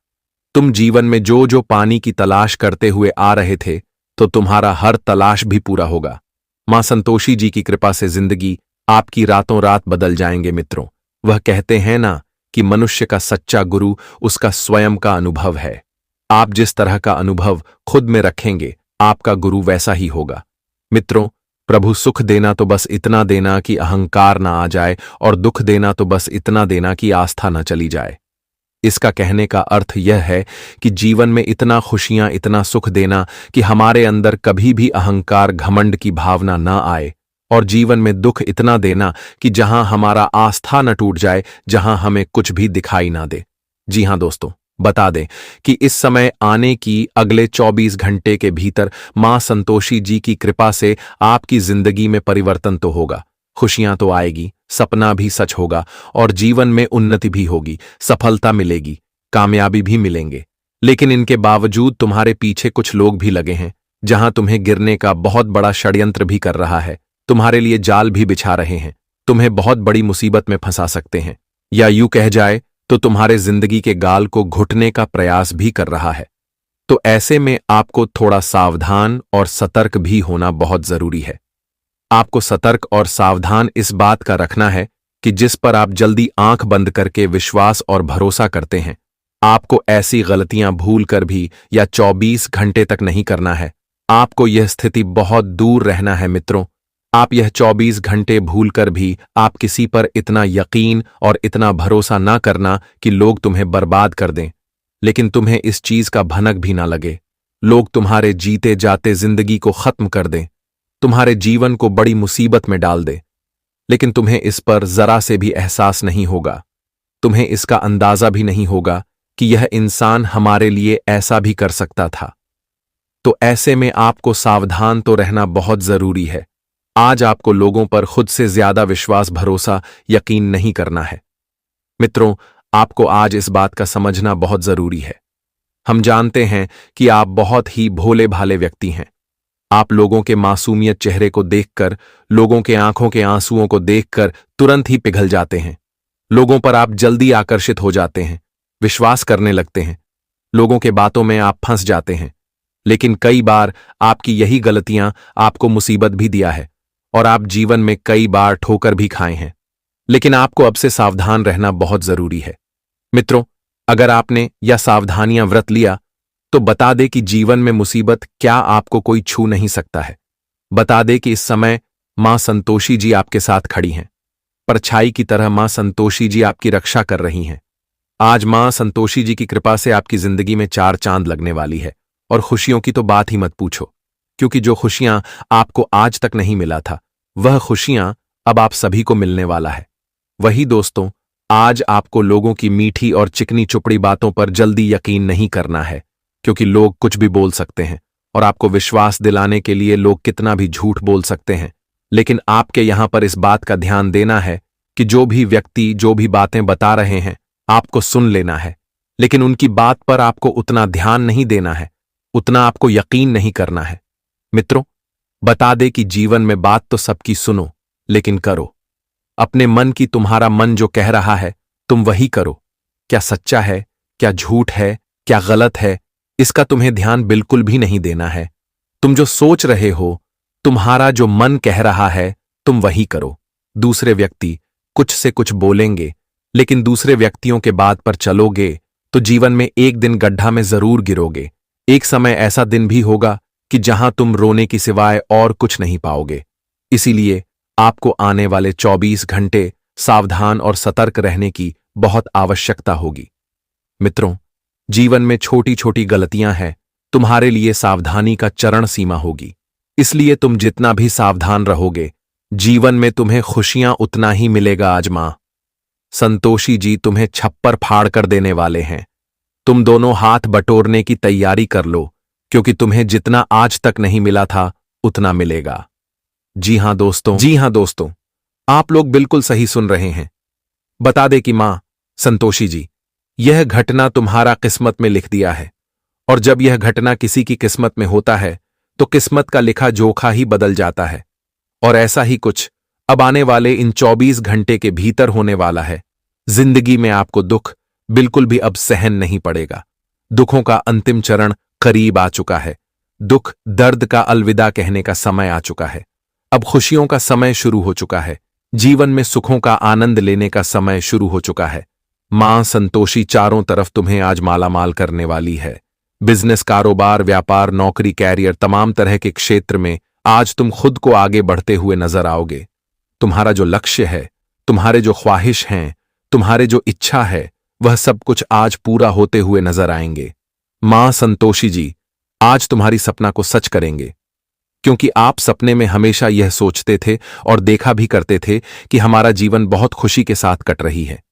तुम जीवन में जो जो पानी की तलाश करते हुए आ रहे थे तो तुम्हारा हर तलाश भी पूरा होगा। मां संतोषी जी की कृपा से जिंदगी आपकी रातों रात बदल जाएंगे। मित्रों, वह कहते हैं ना कि मनुष्य का सच्चा गुरु उसका स्वयं का अनुभव है। आप जिस तरह का अनुभव खुद में रखेंगे, आपका गुरु वैसा ही होगा। मित्रों, प्रभु सुख देना तो बस इतना देना कि अहंकार ना आ जाए और दुख देना तो बस इतना देना कि आस्था न चली जाए। इसका कहने का अर्थ यह है कि जीवन में इतना खुशियां, इतना सुख देना कि हमारे अंदर कभी भी अहंकार, घमंड की भावना न आए, और जीवन में दुख इतना देना कि जहां हमारा आस्था न टूट जाए, जहां हमें कुछ भी दिखाई ना दे। जी हां दोस्तों, बता दें कि इस समय आने की अगले 24 घंटे के भीतर मां संतोषी जी की कृपा से आपकी जिंदगी में परिवर्तन तो होगा, खुशियां तो आएगी, सपना भी सच होगा और जीवन में उन्नति भी होगी, सफलता मिलेगी, कामयाबी भी मिलेंगे। लेकिन इनके बावजूद तुम्हारे पीछे कुछ लोग भी लगे हैं, जहां तुम्हें गिरने का बहुत बड़ा षड्यंत्र भी कर रहा है, तुम्हारे लिए जाल भी बिछा रहे हैं, तुम्हें बहुत बड़ी मुसीबत में फंसा सकते हैं, या यूं कह जाए तो तुम्हारे जिंदगी के गाल को घुटने का प्रयास भी कर रहा है। तो ऐसे में आपको थोड़ा सावधान और सतर्क भी होना बहुत जरूरी है। आपको सतर्क और सावधान इस बात का रखना है कि जिस पर आप जल्दी आंख बंद करके विश्वास और भरोसा करते हैं, आपको ऐसी गलतियां भूल कर भी या 24 घंटे तक नहीं करना है। आपको यह स्थिति बहुत दूर रहना है। मित्रों, आप यह 24 घंटे भूलकर भी आप किसी पर इतना यकीन और इतना भरोसा ना करना कि लोग तुम्हें बर्बाद कर दें, लेकिन तुम्हें इस चीज का भनक भी ना लगे, लोग तुम्हारे जीते जाते जिंदगी को खत्म कर दें, तुम्हारे जीवन को बड़ी मुसीबत में डाल दें, लेकिन तुम्हें इस पर जरा से भी एहसास नहीं होगा, तुम्हें इसका अंदाजा भी नहीं होगा कि यह इंसान हमारे लिए ऐसा भी कर सकता था। तो ऐसे में आपको सावधान तो रहना बहुत जरूरी है। आज आपको लोगों पर खुद से ज्यादा विश्वास, भरोसा, यकीन नहीं करना है। मित्रों, आपको आज इस बात का समझना बहुत जरूरी है, हम जानते हैं कि आप बहुत ही भोले भाले व्यक्ति हैं। आप लोगों के मासूमियत चेहरे को देखकर, लोगों के आंखों के आंसुओं को देखकर तुरंत ही पिघल जाते हैं। लोगों पर आप जल्दी आकर्षित हो जाते हैं, विश्वास करने लगते हैं। लोगों के बातों में आप फंस जाते हैं। लेकिन कई बार आपकी यही गलतियां आपको मुसीबत भी दिया है और आप जीवन में कई बार ठोकर भी खाए हैं। लेकिन आपको अब से सावधान रहना बहुत जरूरी है। मित्रों, अगर आपने यह सावधानियां व्रत लिया तो बता दे कि जीवन में मुसीबत क्या आपको कोई छू नहीं सकता है। बता दे कि इस समय मां संतोषी जी आपके साथ खड़ी हैं। परछाई की तरह मां संतोषी जी आपकी रक्षा कर रही हैं। आज मां संतोषी जी की कृपा से आपकी जिंदगी में 4 चांद लगने वाली है और खुशियों की तो बात ही मत पूछो, क्योंकि जो खुशियां आपको आज तक नहीं मिला था, वह खुशियां अब आप सभी को मिलने वाला है। वही दोस्तों, आज आपको लोगों की मीठी और चिकनी चुपड़ी बातों पर जल्दी यकीन नहीं करना है, क्योंकि लोग कुछ भी बोल सकते हैं और आपको विश्वास दिलाने के लिए लोग कितना भी झूठ बोल सकते हैं। लेकिन आपके यहां पर इस बात का ध्यान देना है कि जो भी व्यक्ति जो भी बातें बता रहे हैं, आपको सुन लेना है, लेकिन उनकी बात पर आपको उतना ध्यान नहीं देना है, उतना आपको यकीन नहीं करना है। मित्रों, बता दे कि जीवन में बात तो सबकी सुनो, लेकिन करो अपने मन की। तुम्हारा मन जो कह रहा है तुम वही करो। क्या सच्चा है, क्या झूठ है, क्या गलत है, इसका तुम्हें ध्यान बिल्कुल भी नहीं देना है। तुम जो सोच रहे हो, तुम्हारा जो मन कह रहा है, तुम वही करो। दूसरे व्यक्ति कुछ से कुछ बोलेंगे, लेकिन दूसरे व्यक्तियों के बात पर चलोगे तो जीवन में एक दिन गड्ढा में जरूर गिरोगे। एक समय ऐसा दिन भी होगा कि जहां तुम रोने की सिवाय और कुछ नहीं पाओगे। इसीलिए आपको आने वाले 24 घंटे सावधान और सतर्क रहने की बहुत आवश्यकता होगी। मित्रों, जीवन में छोटी छोटी गलतियां हैं, तुम्हारे लिए सावधानी का चरण सीमा होगी। इसलिए तुम जितना भी सावधान रहोगे, जीवन में तुम्हें खुशियां उतना ही मिलेगा। आज मां संतोषी जी तुम्हें छप्पर फाड़ कर देने वाले हैं। तुम दोनों हाथ बटोरने की तैयारी कर लो, क्योंकि तुम्हें जितना आज तक नहीं मिला था उतना मिलेगा। जी हां दोस्तों, आप लोग बिल्कुल सही सुन रहे हैं। बता दे कि मां संतोषी जी, यह घटना तुम्हारा किस्मत में लिख दिया है, और जब यह घटना किसी की किस्मत में होता है तो किस्मत का लिखा जोखा ही बदल जाता है। और ऐसा ही कुछ अब आने वाले इन 24 घंटे के भीतर होने वाला है। जिंदगी में आपको दुख बिल्कुल भी अब सहन नहीं पड़ेगा। दुखों का अंतिम चरण करीब आ चुका है। दुख दर्द का अलविदा कहने का समय आ चुका है। अब खुशियों का समय शुरू हो चुका है। जीवन में सुखों का आनंद लेने का समय शुरू हो चुका है। मां संतोषी चारों तरफ तुम्हें आज मालामाल करने वाली है। बिजनेस, कारोबार, व्यापार, नौकरी, कैरियर, तमाम तरह के क्षेत्र में आज तुम खुद को आगे बढ़ते हुए नजर आओगे। तुम्हारा जो लक्ष्य है, तुम्हारे जो ख्वाहिश हैं, तुम्हारे जो इच्छा है, वह सब कुछ आज पूरा होते हुए नजर आएंगे। मां संतोषी जी आज तुम्हारी सपना को सच करेंगे, क्योंकि आप सपने में हमेशा यह सोचते थे और देखा भी करते थे कि हमारा जीवन बहुत खुशी के साथ कट रही है।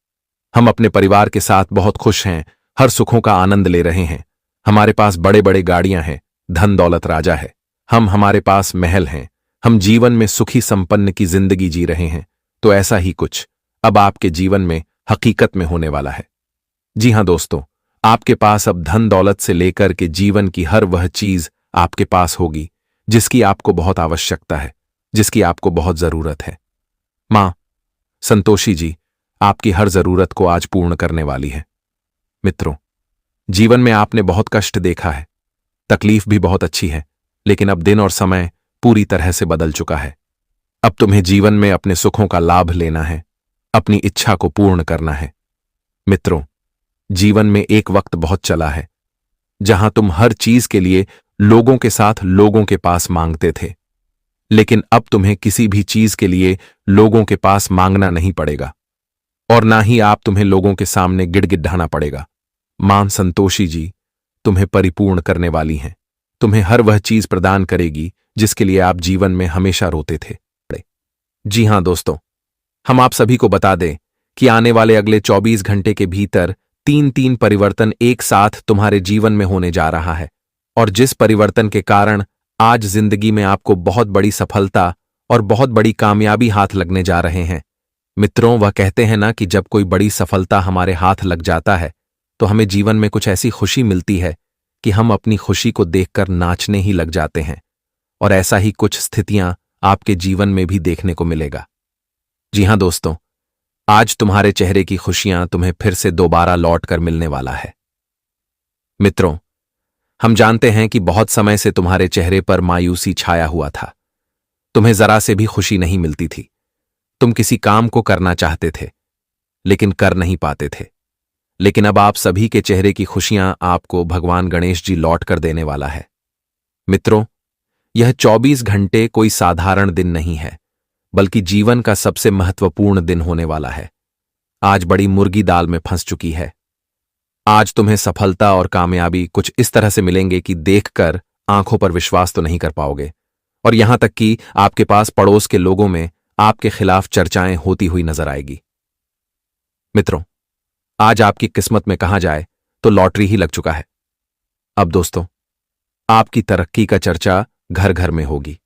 हम अपने परिवार के साथ बहुत खुश हैं, हर सुखों का आनंद ले रहे हैं। हमारे पास बड़े बड़े गाड़ियां हैं, धन दौलत राजा है। हमारे पास महल हैं। हम जीवन में सुखी संपन्न की जिंदगी जी रहे हैं। तो ऐसा ही कुछ अब आपके जीवन में हकीकत में होने वाला है। जी हां दोस्तों, आपके पास अब धन दौलत से लेकर के जीवन की हर वह चीज आपके पास होगी जिसकी आपको बहुत आवश्यकता है, जिसकी आपको बहुत जरूरत है। मां संतोषी जी आपकी हर जरूरत को आज पूर्ण करने वाली है। मित्रों, जीवन में आपने बहुत कष्ट देखा है, तकलीफ भी बहुत अच्छी है, लेकिन अब दिन और समय पूरी तरह से बदल चुका है। अब तुम्हें जीवन में अपने सुखों का लाभ लेना है, अपनी इच्छा को पूर्ण करना है। मित्रों, जीवन में एक वक्त बहुत चला है जहां तुम हर चीज के लिए लोगों के साथ लोगों के पास मांगते थे, लेकिन अब तुम्हें किसी भी चीज के लिए लोगों के पास मांगना नहीं पड़ेगा और ना ही आप तुम्हें लोगों के सामने गिड़गिड़ाना पड़ेगा। मां संतोषी जी तुम्हें परिपूर्ण करने वाली हैं। तुम्हें हर वह चीज प्रदान करेगी जिसके लिए आप जीवन में हमेशा रोते थे। जी हां दोस्तों, हम आप सभी को बता दें कि आने वाले अगले 24 घंटे के भीतर 3 परिवर्तन एक साथ तुम्हारे जीवन में होने जा रहा है, और जिस परिवर्तन के कारण आज जिंदगी में आपको बहुत बड़ी सफलता और बहुत बड़ी कामयाबी हाथ लगने जा रहे हैं। मित्रों, वह कहते हैं ना कि जब कोई बड़ी सफलता हमारे हाथ लग जाता है तो हमें जीवन में कुछ ऐसी खुशी मिलती है कि हम अपनी खुशी को देखकर नाचने ही लग जाते हैं, और ऐसा ही कुछ स्थितियां आपके जीवन में भी देखने को मिलेगा। जी हां दोस्तों, आज तुम्हारे चेहरे की खुशियां तुम्हें फिर से दोबारा लौट कर मिलने वाला है। मित्रों, हम जानते हैं कि बहुत समय से तुम्हारे चेहरे पर मायूसी छाया हुआ था। तुम्हें जरा से भी खुशी नहीं मिलती थी। तुम किसी काम को करना चाहते थे, लेकिन कर नहीं पाते थे। लेकिन अब आप सभी के चेहरे की खुशियां आपको भगवान गणेश जी लौट कर देने वाला है। मित्रों, यह 24 घंटे कोई साधारण दिन नहीं है, बल्कि जीवन का सबसे महत्वपूर्ण दिन होने वाला है। आज बड़ी मुर्गी दाल में फंस चुकी है। आज तुम्हें सफलता और कामयाबी कुछ इस तरह से मिलेंगे कि देखकर आंखों पर विश्वास तो नहीं कर पाओगे, और यहां तक कि आपके पास पड़ोस के लोगों में आपके खिलाफ चर्चाएं होती हुई नजर आएगी। मित्रों, आज आपकी किस्मत में कहा जाए तो लॉटरी ही लग चुका है। अब दोस्तों, आपकी तरक्की का चर्चा घर घर में होगी।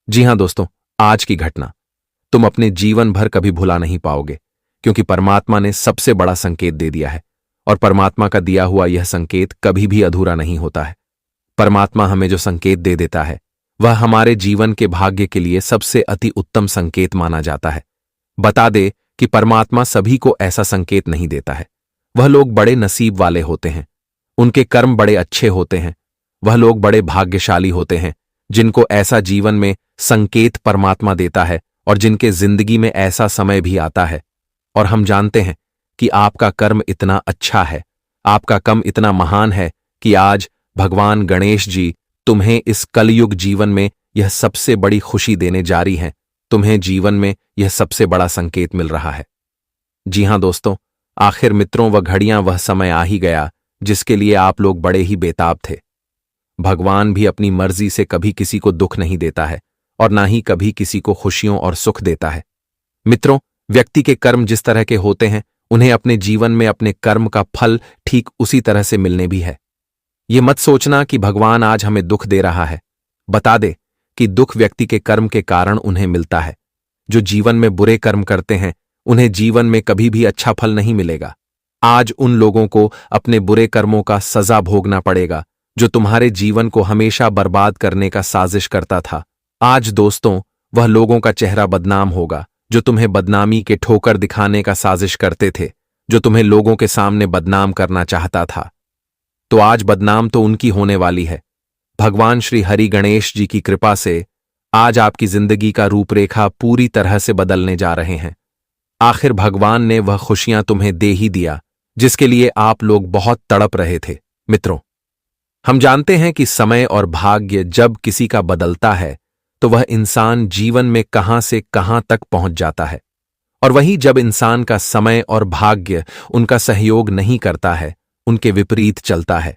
जी हां दोस्तों, आज की घटना तुम अपने जीवन भर कभी भुला नहीं पाओगे, क्योंकि परमात्मा ने सबसे बड़ा संकेत दे दिया है, और परमात्मा का दिया हुआ यह संकेत कभी भी अधूरा नहीं होता है। परमात्मा हमें जो संकेत दे देता है वह हमारे जीवन के भाग्य के लिए सबसे अति उत्तम संकेत माना जाता है। बता दे कि परमात्मा सभी को ऐसा संकेत नहीं देता है। वह लोग बड़े नसीब वाले होते हैं, उनके कर्म बड़े अच्छे होते हैं। वह लोग बड़े भाग्यशाली होते हैं जिनको ऐसा जीवन में संकेत परमात्मा देता है, और जिनके जिंदगी में ऐसा समय भी आता है। और हम जानते हैं कि आपका कर्म इतना अच्छा है, आपका कर्म इतना महान है कि आज भगवान गणेश जी तुम्हें इस कलयुग जीवन में यह सबसे बड़ी खुशी देने जा रही हैं। तुम्हें जीवन में यह सबसे बड़ा संकेत मिल रहा है। जी हां दोस्तों, आखिर मित्रों, वह घड़ियां, वह समय आ ही गया जिसके लिए आप लोग बड़े ही बेताब थे। भगवान भी अपनी मर्जी से कभी किसी को दुख नहीं देता है, और ना ही कभी किसी को खुशियों और सुख देता है। मित्रों, व्यक्ति के कर्म जिस तरह के होते हैं, उन्हें अपने जीवन में अपने कर्म का फल ठीक उसी तरह से मिलने भी है। ये मत सोचना कि भगवान आज हमें दुख दे रहा है। बता दे कि दुख व्यक्ति के कर्म के कारण उन्हें मिलता है। जो जीवन में बुरे कर्म करते हैं, उन्हें जीवन में कभी भी अच्छा फल नहीं मिलेगा। आज उन लोगों को अपने बुरे कर्मों का सजा भोगना पड़ेगा जो तुम्हारे जीवन को हमेशा बर्बाद करने का साजिश करता था। आज दोस्तों, वह लोगों का चेहरा बदनाम होगा जो तुम्हें बदनामी के ठोकर दिखाने का साजिश करते थे, जो तुम्हें लोगों के सामने बदनाम करना चाहता था। तो आज बदनाम तो उनकी होने वाली है। भगवान श्री हरि गणेश जी की कृपा से आज आपकी जिंदगी का रूपरेखा पूरी तरह से बदलने जा रहे हैं। आखिर भगवान ने वह खुशियां तुम्हें दे ही दिया जिसके लिए आप लोग बहुत तड़प रहे थे। मित्रों, हम जानते हैं कि समय और भाग्य जब किसी का बदलता है तो वह इंसान जीवन में कहां से कहां तक पहुंच जाता है, और वहीं जब इंसान का समय और भाग्य उनका सहयोग नहीं करता है, उनके विपरीत चलता है,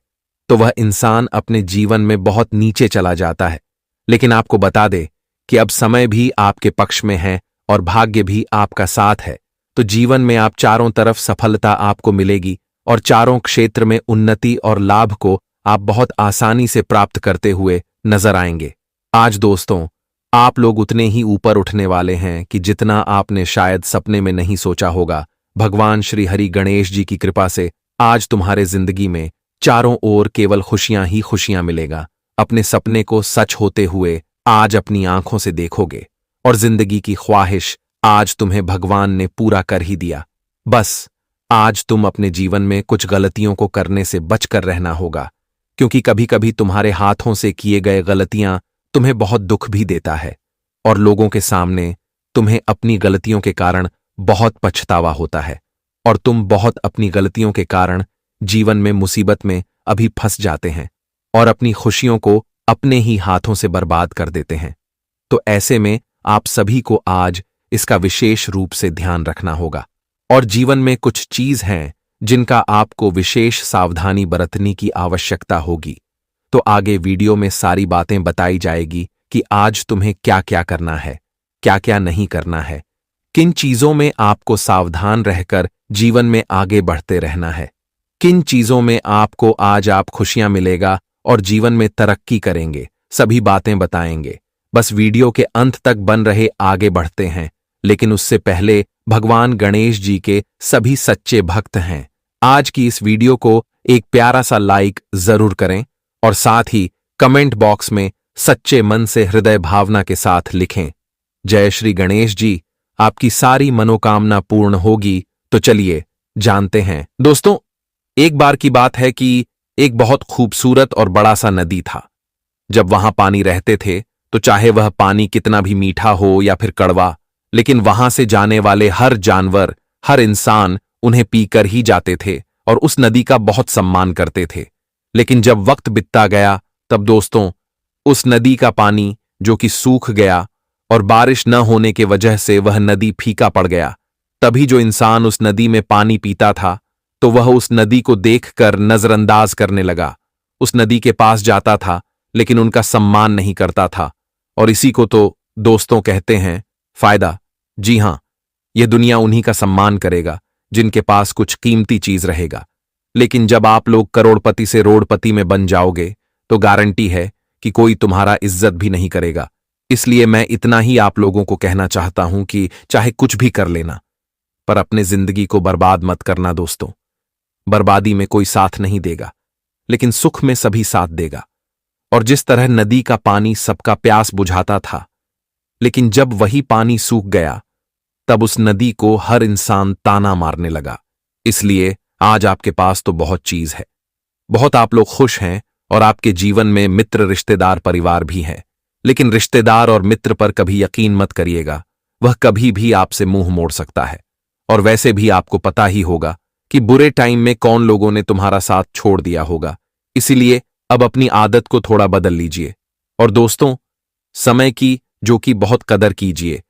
तो वह इंसान अपने जीवन में बहुत नीचे चला जाता है। लेकिन आपको बता दे कि अब समय भी आपके पक्ष में है और भाग्य भी आपका साथ है, तो जीवन में आप चारों तरफ सफलता आपको मिलेगी, और चारों क्षेत्र में उन्नति और लाभ को आप बहुत आसानी से प्राप्त करते हुए नजर आएंगे। आज दोस्तों, आप लोग उतने ही ऊपर उठने वाले हैं कि जितना आपने शायद सपने में नहीं सोचा होगा। भगवान श्री हरि गणेश जी की कृपा से आज तुम्हारे जिंदगी में चारों ओर केवल खुशियां ही खुशियां मिलेगा। अपने सपने को सच होते हुए आज अपनी आंखों से देखोगे, और जिंदगी की ख्वाहिश आज तुम्हें भगवान ने पूरा कर ही दिया। बस आज तुम अपने जीवन में कुछ गलतियों को करने से बचकर रहना होगा, क्योंकि कभी कभी तुम्हारे हाथों से किए गए गलतियां तुम्हें बहुत दुख भी देता है, और लोगों के सामने तुम्हें अपनी गलतियों के कारण बहुत पछतावा होता है, और तुम बहुत अपनी गलतियों के कारण जीवन में मुसीबत में अभी फंस जाते हैं और अपनी खुशियों को अपने ही हाथों से बर्बाद कर देते हैं। तो ऐसे में आप सभी को आज इसका विशेष रूप से ध्यान रखना होगा, और जीवन में कुछ चीज हैं जिनका आपको विशेष सावधानी बरतने की आवश्यकता होगी। तो आगे वीडियो में सारी बातें बताई जाएगी कि आज तुम्हें क्या क्या करना है, क्या क्या नहीं करना है, किन चीजों में आपको सावधान रहकर जीवन में आगे बढ़ते रहना है, किन चीजों में आपको आज आप खुशियां मिलेगा और जीवन में तरक्की करेंगे। सभी बातें बताएंगे। बस वीडियो के अंत तक बन रहे, आगे बढ़ते हैं। लेकिन उससे पहले भगवान गणेश जी के सभी सच्चे भक्त हैं, आज की इस वीडियो को एक प्यारा सा लाइक जरूर करें और साथ ही कमेंट बॉक्स में सच्चे मन से हृदय भावना के साथ लिखें, जय श्री गणेश जी, आपकी सारी मनोकामना पूर्ण होगी। तो चलिए जानते हैं। दोस्तों, एक बार की बात है कि एक बहुत खूबसूरत और बड़ा सा नदी था। जब वहां पानी रहते थे तो चाहे वह पानी कितना भी मीठा हो या फिर कड़वा, लेकिन वहां से जाने वाले हर जानवर, हर इंसान उन्हें पीकर ही जाते थे और उस नदी का बहुत सम्मान करते थे। लेकिन जब वक्त बीतता गया तब दोस्तों, उस नदी का पानी जो कि सूख गया और बारिश न होने के वजह से वह नदी फीका पड़ गया। तभी जो इंसान उस नदी में पानी पीता था तो वह उस नदी को देखकर नजरअंदाज करने लगा। उस नदी के पास जाता था लेकिन उनका सम्मान नहीं करता था। और इसी को तो दोस्तों कहते हैं फायदा। जी हां, यह दुनिया उन्हीं का सम्मान करेगा जिनके पास कुछ कीमती चीज रहेगा। लेकिन जब आप लोग करोड़पति से रोड़पति में बन जाओगे तो गारंटी है कि कोई तुम्हारा इज्जत भी नहीं करेगा। इसलिए मैं इतना ही आप लोगों को कहना चाहता हूं कि चाहे कुछ भी कर लेना, पर अपने जिंदगी को बर्बाद मत करना दोस्तों। बर्बादी में कोई साथ नहीं देगा, लेकिन सुख में सभी साथ देगा। और जिस तरह नदी का पानी सबका प्यास बुझाता था, लेकिन जब वही पानी सूख गया तब उस नदी को हर इंसान ताना मारने लगा। इसलिए आज आपके पास तो बहुत चीज है, बहुत आप लोग खुश हैं और आपके जीवन में मित्र, रिश्तेदार, परिवार भी है। लेकिन रिश्तेदार और मित्र पर कभी यकीन मत करिएगा, वह कभी भी आपसे मुंह मोड़ सकता है। और वैसे भी आपको पता ही होगा कि बुरे टाइम में कौन लोगों ने तुम्हारा साथ छोड़ दिया होगा। इसीलिए अब अपनी आदत को थोड़ा बदल लीजिए। और दोस्तों, समय की जो कि बहुत कदर कीजिए।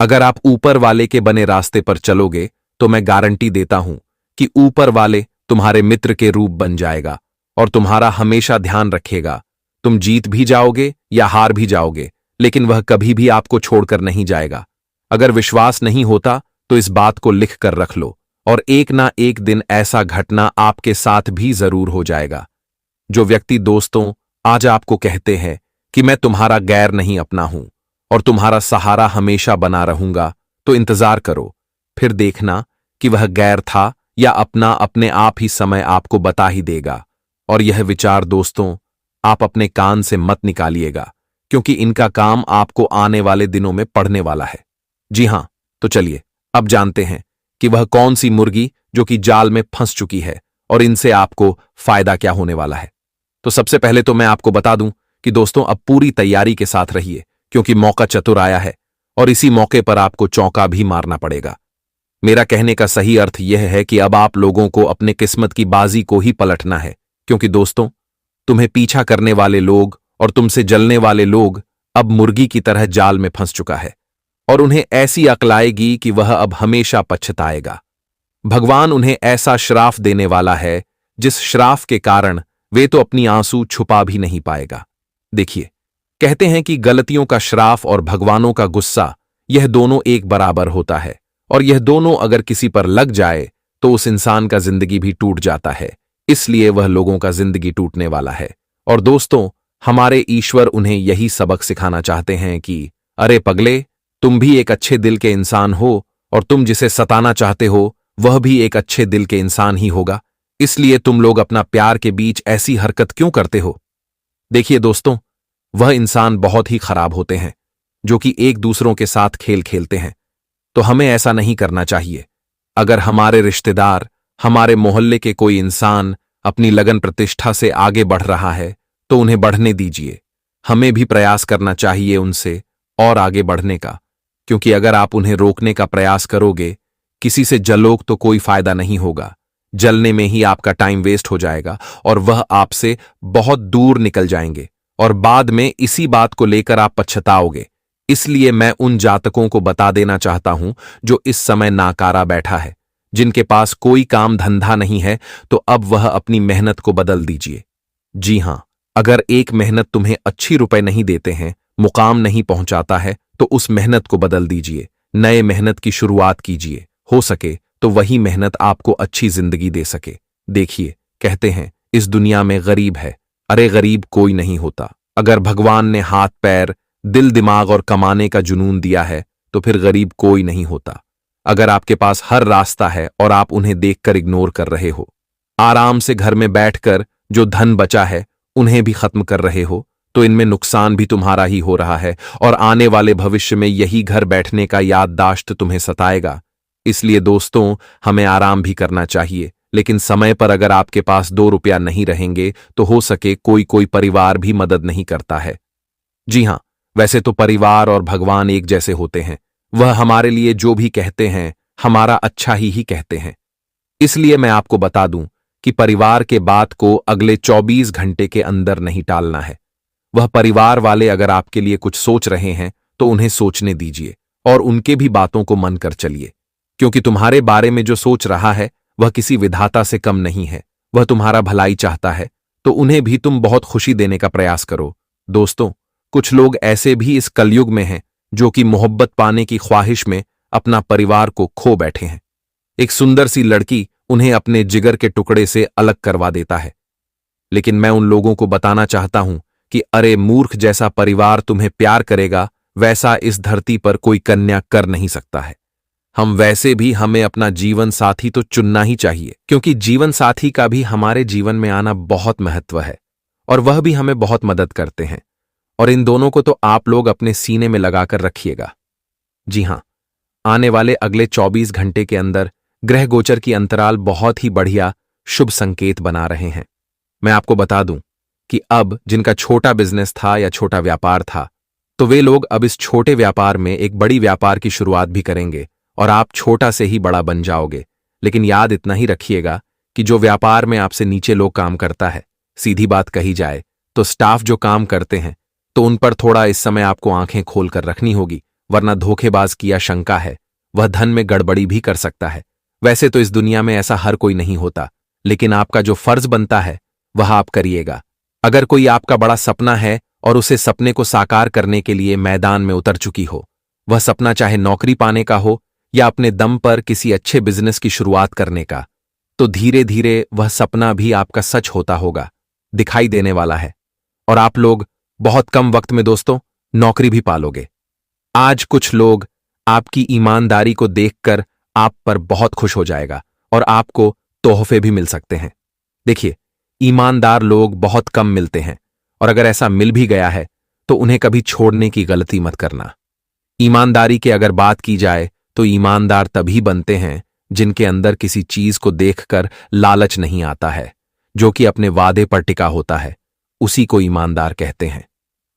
अगर आप ऊपर वाले के बने रास्ते पर चलोगे तो मैं गारंटी देता हूं कि ऊपर वाले तुम्हारे मित्र के रूप बन जाएगा और तुम्हारा हमेशा ध्यान रखेगा। तुम जीत भी जाओगे या हार भी जाओगे, लेकिन वह कभी भी आपको छोड़कर नहीं जाएगा। अगर विश्वास नहीं होता तो इस बात को लिख कर रख लो, और एक ना एक दिन ऐसा घटना आपके साथ भी जरूर हो जाएगा। जो व्यक्ति दोस्तों आज आपको कहते हैं कि मैं तुम्हारा गैर नहीं अपना हूं और तुम्हारा सहारा हमेशा बना रहूंगा, तो इंतजार करो, फिर देखना कि वह गैर था या अपना, अपने आप ही समय आपको बता ही देगा। और यह विचार दोस्तों आप अपने कान से मत निकालिएगा, क्योंकि इनका काम आपको आने वाले दिनों में पड़ने वाला है। जी हां, तो चलिए अब जानते हैं कि वह कौन सी मुर्गी जो कि जाल में फंस चुकी है और इनसे आपको फायदा क्या होने वाला है। तो सबसे पहले तो मैं आपको बता दूं कि दोस्तों अब पूरी तैयारी के साथ रहिए, क्योंकि मौका चतुर आया है और इसी मौके पर आपको चौका भी मारना पड़ेगा। मेरा कहने का सही अर्थ यह है कि अब आप लोगों को अपने किस्मत की बाजी को ही पलटना है, क्योंकि दोस्तों तुम्हें पीछा करने वाले लोग और तुमसे जलने वाले लोग अब मुर्गी की तरह जाल में फंस चुका है और उन्हें ऐसी अक्ल आएगी कि वह अब हमेशा पछताएगा। भगवान उन्हें ऐसा श्राप देने वाला है जिस श्राप के कारण वे तो अपनी आंसू छुपा भी नहीं पाएगा। देखिए, कहते हैं कि गलतियों का श्राप और भगवानों का गुस्सा, यह दोनों एक बराबर होता है, और यह दोनों अगर किसी पर लग जाए तो उस इंसान का जिंदगी भी टूट जाता है। इसलिए वह लोगों का जिंदगी टूटने वाला है। और दोस्तों, हमारे ईश्वर उन्हें यही सबक सिखाना चाहते हैं कि अरे पगले, तुम भी एक अच्छे दिल के इंसान हो और तुम जिसे सताना चाहते हो वह भी एक अच्छे दिल के इंसान ही होगा। इसलिए तुम लोग अपना प्यार के बीच ऐसी हरकत क्यों करते हो। देखिए दोस्तों, वह इंसान बहुत ही खराब होते हैं जो कि एक दूसरों के साथ खेल खेलते हैं, तो हमें ऐसा नहीं करना चाहिए। अगर हमारे रिश्तेदार, हमारे मोहल्ले के कोई इंसान अपनी लगन प्रतिष्ठा से आगे बढ़ रहा है तो उन्हें बढ़ने दीजिए। हमें भी प्रयास करना चाहिए उनसे और आगे बढ़ने का, क्योंकि अगर आप उन्हें रोकने का प्रयास करोगे, किसी से जलोग तो कोई फायदा नहीं होगा। जलने में ही आपका टाइम वेस्ट हो जाएगा और वह आपसे बहुत दूर निकल जाएंगे और बाद में इसी बात को लेकर आप पछताओगे। इसलिए मैं उन जातकों को बता देना चाहता हूं जो इस समय नाकारा बैठा है, जिनके पास कोई काम धंधा नहीं है, तो अब वह अपनी मेहनत को बदल दीजिए। जी हां, अगर एक मेहनत तुम्हें अच्छी रुपए नहीं देते हैं, मुकाम नहीं पहुंचाता है, तो उस मेहनत को बदल दीजिए, नए मेहनत की शुरुआत कीजिए। हो सके तो वही मेहनत आपको अच्छी जिंदगी दे सके। देखिए, कहते हैं इस दुनिया में गरीब है, अरे गरीब कोई नहीं होता। अगर भगवान ने हाथ पैर, दिल, दिमाग और कमाने का जुनून दिया है तो फिर गरीब कोई नहीं होता। अगर आपके पास हर रास्ता है और आप उन्हें देखकर इग्नोर कर रहे हो, आराम से घर में बैठकर जो धन बचा है उन्हें भी खत्म कर रहे हो, तो इनमें नुकसान भी तुम्हारा ही हो रहा है और आने वाले भविष्य में यही घर बैठने का याददाश्त तुम्हें सताएगा। इसलिए दोस्तों, हमें आराम भी करना चाहिए, लेकिन समय पर अगर आपके पास 2 रुपया नहीं रहेंगे तो हो सके कोई कोई परिवार भी मदद नहीं करता है। जी हां, वैसे तो परिवार और भगवान एक जैसे होते हैं। वह हमारे लिए जो भी कहते हैं हमारा अच्छा ही कहते हैं। इसलिए मैं आपको बता दूं कि परिवार के बात को अगले 24 घंटे के अंदर नहीं टालना है। वह परिवार वाले अगर आपके लिए कुछ सोच रहे हैं तो उन्हें सोचने दीजिए और उनके भी बातों को मन कर चलिए, क्योंकि तुम्हारे बारे में जो सोच रहा है वह किसी विधाता से कम नहीं है। वह तुम्हारा भलाई चाहता है, तो उन्हें भी तुम बहुत खुशी देने का प्रयास करो। दोस्तों, कुछ लोग ऐसे भी इस कलयुग में हैं जो कि मोहब्बत पाने की ख्वाहिश में अपना परिवार को खो बैठे हैं। एक सुंदर सी लड़की उन्हें अपने जिगर के टुकड़े से अलग करवा देता है, लेकिन मैं उन लोगों को बताना चाहता हूं कि अरे मूर्ख, जैसा परिवार तुम्हें प्यार करेगा वैसा इस धरती पर कोई कन्या कर नहीं सकता है। हम वैसे भी हमें अपना जीवन साथी तो चुनना ही चाहिए, क्योंकि जीवन साथी का भी हमारे जीवन में आना बहुत महत्व है और वह भी हमें बहुत मदद करते हैं। और इन दोनों को तो आप लोग अपने सीने में लगाकर रखिएगा। जी हां, आने वाले अगले 24 घंटे के अंदर ग्रह गोचर की अंतराल बहुत ही बढ़िया शुभ संकेत बना रहे हैं। मैं आपको बता दूं कि अब जिनका छोटा बिजनेस था या छोटा व्यापार था, तो वे लोग अब इस छोटे व्यापार में एक बड़ी व्यापार की शुरुआत भी करेंगे और आप छोटा से ही बड़ा बन जाओगे। लेकिन याद इतना ही रखिएगा कि जो व्यापार में आपसे नीचे लोग काम करता है, सीधी बात कही जाए तो स्टाफ जो काम करते हैं, तो उन पर थोड़ा इस समय आपको आंखें खोलकर रखनी होगी, वरना धोखेबाज की आशंका है वह धन में गड़बड़ी भी कर सकता है। वैसे तो इस दुनिया में ऐसा हर कोई नहीं होता, लेकिन आपका जो फर्ज बनता है वह आप करिएगा। अगर कोई आपका बड़ा सपना है और उसे सपने को साकार करने के लिए मैदान में उतर चुकी हो, वह सपना चाहे नौकरी पाने का हो या अपने दम पर किसी अच्छे बिजनेस की शुरुआत करने का, तो धीरे धीरे वह सपना भी आपका सच होता होगा, दिखाई देने वाला है। और आप लोग बहुत कम वक्त में दोस्तों नौकरी भी पालोगे। आज कुछ लोग आपकी ईमानदारी को देखकर आप पर बहुत खुश हो जाएगा और आपको तोहफे भी मिल सकते हैं। देखिए, ईमानदार लोग बहुत कम मिलते हैं और अगर ऐसा मिल भी गया है तो उन्हें कभी छोड़ने की गलती मत करना। ईमानदारी की अगर बात की जाए तो ईमानदार तभी बनते हैं जिनके अंदर किसी चीज को देखकर लालच नहीं आता है, जो कि अपने वादे पर टिका होता है, उसी को ईमानदार कहते हैं।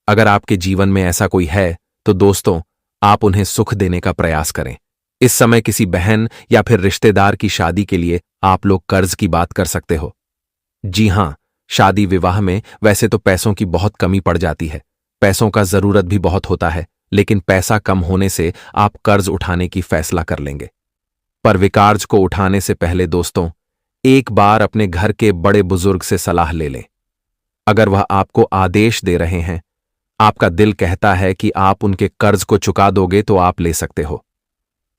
अगर आपके जीवन में ऐसा कोई है तो दोस्तों आप उन्हें सुख देने का प्रयास करें। इस समय किसी बहन या फिर रिश्तेदार की शादी के लिए आप लोग कर्ज की बात कर सकते हो। जी हां, शादी विवाह में वैसे तो पैसों की बहुत कमी पड़ जाती है, पैसों का जरूरत भी बहुत होता है, लेकिन पैसा कम होने से आप कर्ज उठाने की फैसला कर लेंगे। पर विकार्ज को उठाने से पहले दोस्तों एक बार अपने घर के बड़े बुजुर्ग से सलाह ले लें। अगर वह आपको आदेश दे रहे हैं, आपका दिल कहता है कि आप उनके कर्ज को चुका दोगे, तो आप ले सकते हो,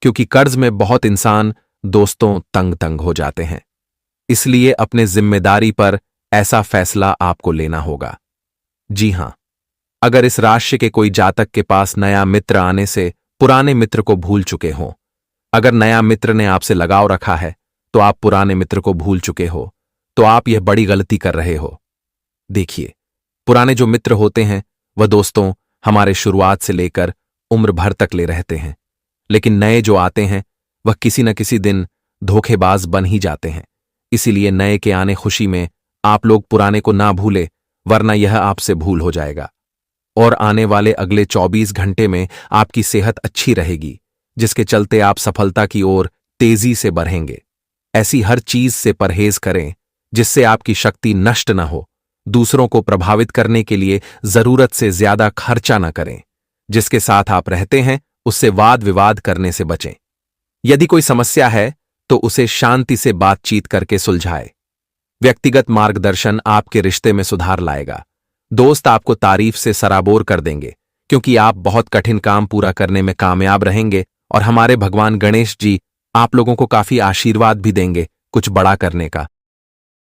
क्योंकि कर्ज में बहुत इंसान दोस्तों तंग तंग हो जाते हैं। इसलिए अपने जिम्मेदारी पर ऐसा फैसला आपको लेना होगा। जी हां, अगर इस राशि के कोई जातक के पास नया मित्र आने से पुराने मित्र को भूल चुके हों, अगर नया मित्र ने आपसे लगाव रखा है तो आप पुराने मित्र को भूल चुके हो, तो आप यह बड़ी गलती कर रहे हो। देखिए, पुराने जो मित्र होते हैं वह दोस्तों हमारे शुरुआत से लेकर उम्र भर तक ले रहते हैं, लेकिन नए जो आते हैं वह किसी न किसी दिन धोखेबाज बन ही जाते हैं। इसीलिए नए के आने खुशी में आप लोग पुराने को ना भूले, वरना यह आपसे भूल हो जाएगा। और आने वाले अगले 24 घंटे में आपकी सेहत अच्छी रहेगी, जिसके चलते आप सफलता की ओर तेजी से बढ़ेंगे। ऐसी हर चीज से परहेज करें जिससे आपकी शक्ति नष्ट न हो। दूसरों को प्रभावित करने के लिए जरूरत से ज्यादा खर्चा न करें। जिसके साथ आप रहते हैं उससे वाद विवाद करने से बचें। यदि कोई समस्या है तो उसे शांति से बातचीत करके सुलझाएं। व्यक्तिगत मार्गदर्शन आपके रिश्ते में सुधार लाएगा। दोस्त आपको तारीफ से सराबोर कर देंगे, क्योंकि आप बहुत कठिन काम पूरा करने में कामयाब रहेंगे और हमारे भगवान गणेश जी आप लोगों को काफी आशीर्वाद भी देंगे कुछ बड़ा करने का।